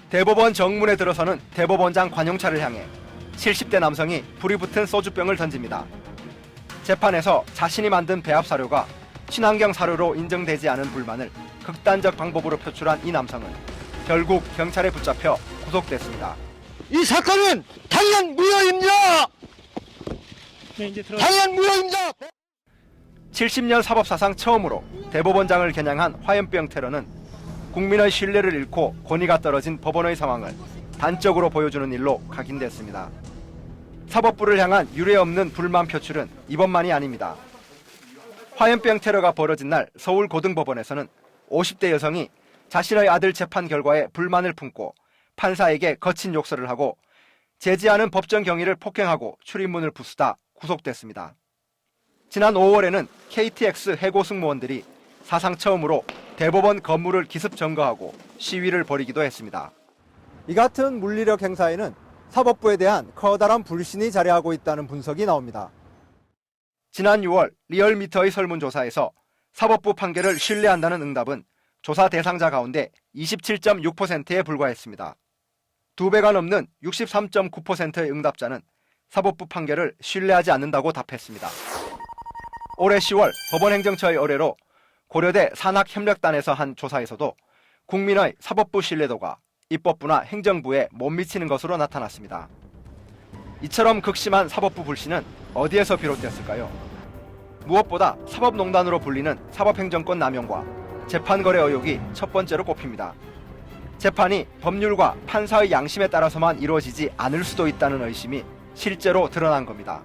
대법원 정문에 들어서는 대법원장 관용차를 향해 70대 남성이 불이 붙은 소주병을 던집니다. 재판에서 자신이 만든 배합 사료가 친환경 사료로 인정되지 않은 불만을 극단적 방법으로 표출한 이 남성은 결국 경찰에 붙잡혀 구속됐습니다. 이 사건은 당연 무효입니다. 당연 무효입니다. 70년 사법사상 처음으로 대법원장을 겨냥한 화염병 테러는 국민의 신뢰를 잃고 권위가 떨어진 법원의 상황을 단적으로 보여주는 일로 각인됐습니다. 사법부를 향한 유례없는 불만 표출은 이번만이 아닙니다. 화염병 테러가 벌어진 날 서울고등법원에서는 50대 여성이 자신의 아들 재판 결과에 불만을 품고 판사에게 거친 욕설을 하고 제지하는 법정 경위를 폭행하고 출입문을 부수다 구속됐습니다. 지난 5월에는 KTX 해고 승무원들이 사상 처음으로 대법원 건물을 기습 점거하고 시위를 벌이기도 했습니다. 이 같은 물리력 행사에는 사법부에 대한 커다란 불신이 자리하고 있다는 분석이 나옵니다. 지난 6월 리얼미터의 설문조사에서 사법부 판결을 신뢰한다는 응답은 조사 대상자 가운데 27.6%에 불과했습니다. 2배가 넘는 63.9%의 응답자는 사법부 판결을 신뢰하지 않는다고 답했습니다. 올해 10월 법원행정처의 의뢰로 고려대 산학협력단에서 한 조사에서도 국민의 사법부 신뢰도가 입법부나 행정부에 못 미치는 것으로 나타났습니다. 이처럼 극심한 사법부 불신은 어디에서 비롯됐을까요? 무엇보다 사법농단으로 불리는 사법행정권 남용과 재판거래 의혹이 첫 번째로 꼽힙니다. 재판이 법률과 판사의 양심에 따라서만 이루어지지 않을 수도 있다는 의심이 실제로 드러난 겁니다.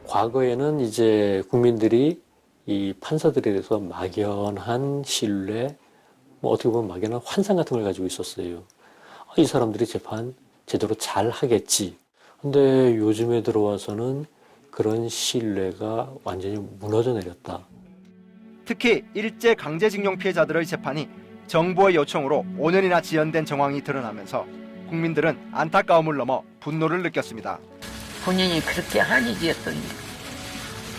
과거에는 이제 국민들이 이 판사들에 대해서 막연한 신뢰, 어떻게 보면 막연한 환상 같은 걸 가지고 있었어요. 이 사람들이 재판 제대로 잘 하겠지. 근데 요즘에 들어와서는 그런 신뢰가 완전히 무너져 내렸다. 특히 일제 강제징용 피해자들의 재판이 정부의 요청으로 5년이나 지연된 정황이 드러나면서 국민들은 안타까움을 넘어 분노를 느꼈습니다. 본인이 그렇게 한이지었던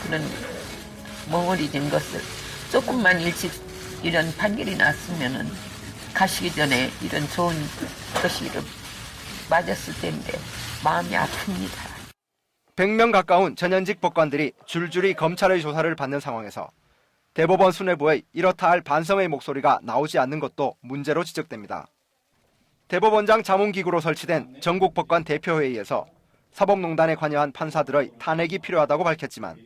그런 멍어리진 것을 조금만 일찍 이런 판결이 났으면은 가시기 전에 이런 좋은 것이 맞았을 텐데 마음이 아픕니다. 100명 가까운 전현직 법관들이 줄줄이 검찰의 조사를 받는 상황에서 대법원 수뇌부의 이렇다 할 반성의 목소리가 나오지 않는 것도 문제로 지적됩니다. 대법원장 자문기구로 설치된 전국법관 대표회의에서 사법농단에 관여한 판사들의 탄핵이 필요하다고 밝혔지만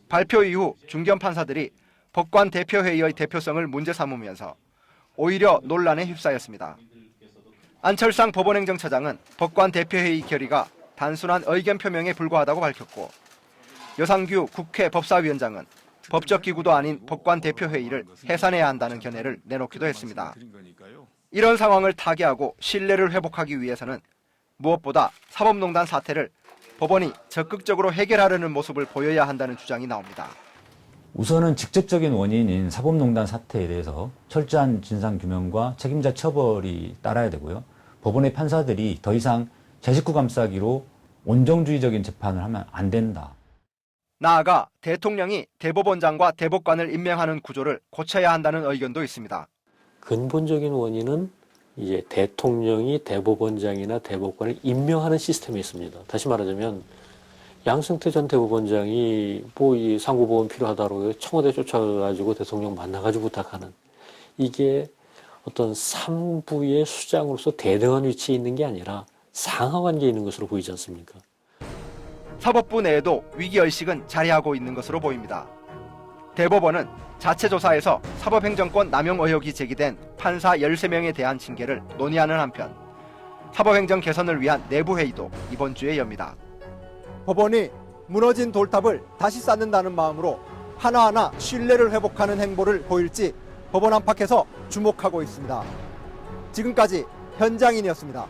발표 이후 중견 판사들이 법관 대표회의의 대표성을 문제 삼으면서 오히려 논란에 휩싸였습니다. 안철상 법원행정처장은 법관 대표회의 결의가 단순한 의견 표명에 불과하다고 밝혔고 여상규 국회 법사위원장은 법적 기구도 아닌 법관 대표회의를 해산해야 한다는 견해를 내놓기도 했습니다. 이런 상황을 타개하고 신뢰를 회복하기 위해서는 무엇보다 사법농단 사태를 법원이 적극적으로 해결하려는 모습을 보여야 한다는 주장이 나옵니다. 우선은 직접적인 원인인 사법농단 사태에 대해서 철저한 진상규명과 책임자 처벌이 따라야 되고요. 법원의 판사들이 더 이상 제 식구 감싸기로 온정주의적인 재판을 하면 안 된다. 나아가 대통령이 대법원장과 대법관을 임명하는 구조를 고쳐야 한다는 의견도 있습니다. 근본적인 원인은 이제 대통령이 대법원장이나 대법관을 임명하는 시스템이 있습니다. 다시 말하자면 양승태 전 대법원장이 이 상고보험 필요하다고 청와대 쫓아가지고 대통령 만나가지고 부탁하는 이게 어떤 상부의 수장으로서 대등한 위치에 있는 게 아니라 상하관계에 있는 것으로 보이지 않습니까? 사법부 내에도 위기의식은 자리하고 있는 것으로 보입니다. 대법원은 자체 조사에서 사법행정권 남용 의혹이 제기된 판사 13명에 대한 징계를 논의하는 한편 사법행정 개선을 위한 내부회의도 이번 주에 엽니다. 법원이 무너진 돌탑을 다시 쌓는다는 마음으로 하나하나 신뢰를 회복하는 행보를 보일지 법원 안팎에서 주목하고 있습니다. 지금까지 현장인이었습니다.